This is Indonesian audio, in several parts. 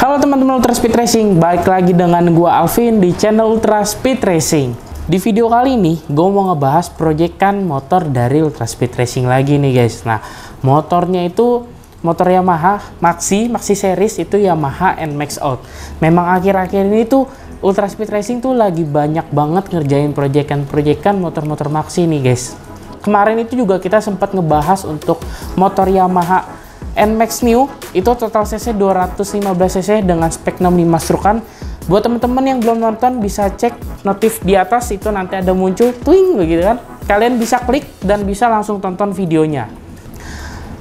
Halo teman-teman Ultra Speed Racing, balik lagi dengan gua Alvin di channel Ultra Speed Racing. Di video kali ini, gue mau ngebahas proyekan motor dari Ultra Speed Racing lagi nih guys. Nah, motornya itu motor Yamaha Maxi series, itu Yamaha NMAX Out. Memang akhir-akhir ini tuh Ultra Speed Racing tuh lagi banyak banget ngerjain proyekan motor-motor Maxi nih guys. Kemarin itu juga kita sempat ngebahas untuk motor Yamaha NMAX New, itu total cc 215 cc dengan spek 65 strukan. Buat teman-teman yang belum nonton bisa cek notif di atas, itu nanti ada muncul twing begitu kan. Kalian bisa klik dan bisa langsung tonton videonya.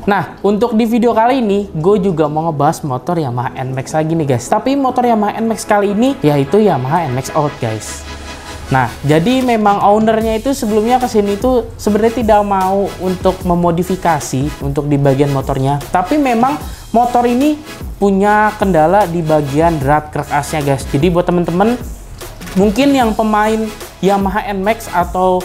Nah, untuk di video kali ini gue juga mau ngebahas motor Yamaha NMAX lagi nih guys. Tapi motor Yamaha NMAX kali ini yaitu Yamaha NMAX Out guys. Nah, jadi memang ownernya itu sebelumnya kesini itu sebenarnya tidak mau untuk memodifikasi untuk di bagian motornya. Tapi memang motor ini punya kendala di bagian drat krek asnya guys. Jadi buat temen-temen mungkin yang pemain Yamaha NMAX atau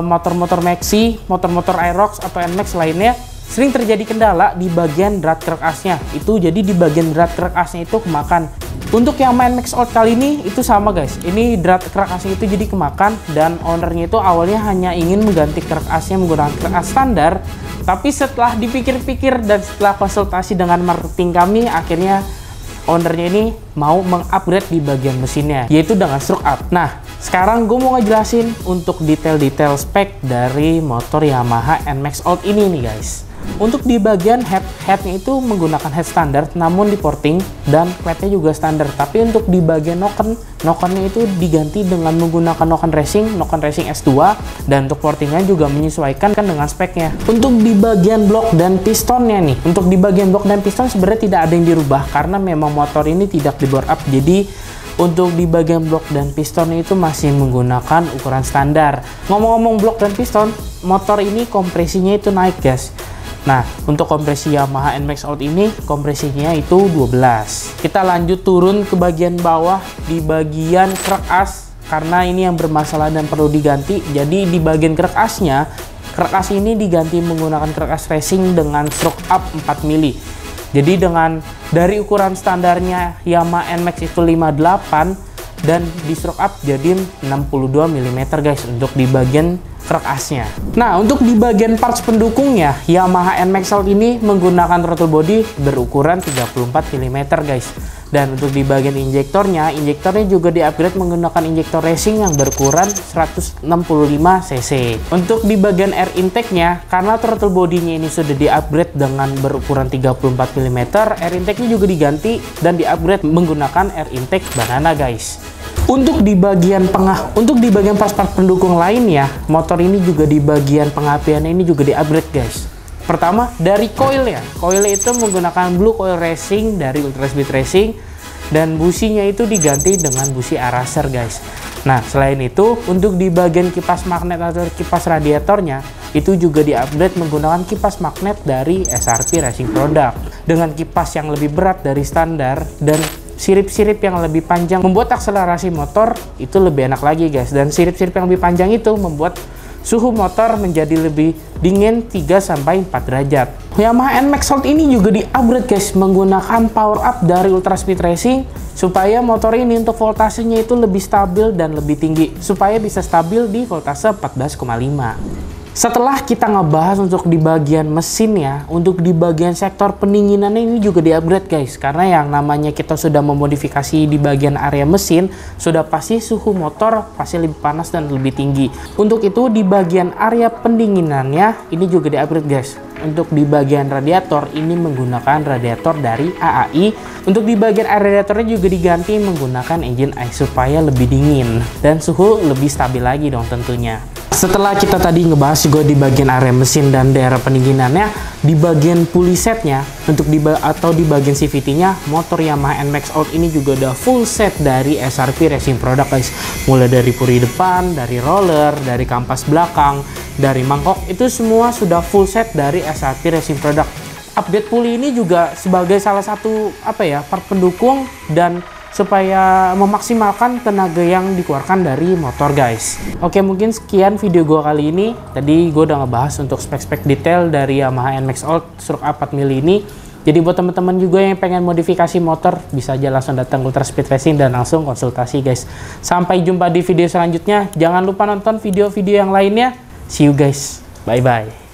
motor-motor Maxi, motor-motor Aerox atau NMAX lainnya, sering terjadi kendala di bagian drat krek asnya. Itu jadi di bagian drat krek asnya itu kemakan. Untuk yang main NMAX Out kali ini itu sama guys. Ini drat krek asnya itu jadi kemakan, dan ownernya itu awalnya hanya ingin mengganti krek asnya menggunakan krek as standar. Tapi setelah dipikir-pikir dan setelah konsultasi dengan marketing kami, akhirnya ownernya ini mau mengupgrade di bagian mesinnya, yaitu dengan stroke up. Nah, sekarang gue mau ngejelasin untuk detail-detail spek dari motor Yamaha NMAX Out ini nih guys. Untuk di bagian headnya itu menggunakan head standar, namun di porting, dan kletnya juga standar. Tapi untuk di bagian nokennya itu diganti dengan menggunakan noken racing S2, dan untuk portingnya juga menyesuaikan dengan speknya. Untuk di bagian blok dan pistonnya nih, untuk di bagian blok dan piston sebenarnya tidak ada yang dirubah karena memang motor ini tidak di bore up. Jadi untuk di bagian blok dan pistonnya itu masih menggunakan ukuran standar. Ngomong-ngomong blok dan piston, motor ini kompresinya itu naik guys. Nah, untuk kompresi Yamaha NMAX Out ini kompresinya itu 12. Kita lanjut turun ke bagian bawah di bagian krek as, karena ini yang bermasalah dan perlu diganti. Jadi di bagian krek asnya, krek as ini diganti menggunakan krek as racing dengan stroke up 4 mili. Jadi dengan dari ukuran standarnya Yamaha NMAX itu 58, dan di stroke up jadi 62 mm guys untuk di bagian krek asnya. Nah, untuk di bagian parts pendukungnya, Yamaha NMAX Out ini menggunakan throttle body berukuran 34 mm guys. Dan untuk di bagian injektornya juga di-upgrade menggunakan injektor racing yang berukuran 165 cc. Untuk di bagian air intake-nya, karena throttle body-nya ini sudah di-upgrade dengan berukuran 34 mm, air intake-nya juga diganti dan di-upgrade menggunakan air intake banana guys. Untuk di bagian part-part pendukung lainnya, motor ini juga di bagian pengapiannya ini juga di-upgrade guys. Pertama dari coilnya itu menggunakan blue coil racing dari Ultra Speed Racing, dan businya itu diganti dengan busi Araser guys. Nah, selain itu untuk di bagian kipas magnet atau kipas radiatornya itu juga di-upgrade menggunakan kipas magnet dari SRP Racing Product dengan kipas yang lebih berat dari standar dan sirip-sirip yang lebih panjang, membuat akselerasi motor itu lebih enak lagi guys. Dan sirip-sirip yang lebih panjang itu membuat suhu motor menjadi lebih dingin 3-4 derajat. Yamaha NMAX Out ini juga di-upgrade guys menggunakan power up dari Ultra Speed Racing, supaya motor ini untuk voltasenya itu lebih stabil dan lebih tinggi, supaya bisa stabil di voltase 14,5. Setelah kita ngebahas untuk di bagian mesinnya, untuk di bagian sektor pendinginannya ini juga di-upgrade guys. Karena yang namanya kita sudah memodifikasi di bagian area mesin, sudah pasti suhu motor pasti lebih panas dan lebih tinggi. Untuk itu di bagian area pendinginannya ini juga di-upgrade guys. Untuk di bagian radiator ini menggunakan radiator dari AAI. Untuk di bagian area radiatornya juga diganti menggunakan engine ice supaya lebih dingin dan suhu lebih stabil lagi dong tentunya. Setelah kita tadi ngebahas juga di bagian area mesin dan daerah pendinginannya, di bagian pulley setnya untuk di bagian CVT-nya, motor Yamaha NMAX Out ini juga ada full set dari SRP Racing Product guys. Mulai dari puri depan, dari roller, dari kampas belakang, dari mangkok, itu semua sudah full set dari SRP Racing Product. Update pulley ini juga sebagai salah satu part pendukung dan supaya memaksimalkan tenaga yang dikeluarkan dari motor guys. Oke, mungkin sekian video gue kali ini. Tadi gue udah ngebahas untuk spek-spek detail dari Yamaha NMAX Out stroke 4 mili ini. Jadi buat teman-teman juga yang pengen modifikasi motor, bisa aja langsung datang ke Ultra Speed Racing dan langsung konsultasi guys. Sampai jumpa di video selanjutnya. Jangan lupa nonton video-video yang lainnya. See you guys. Bye-bye.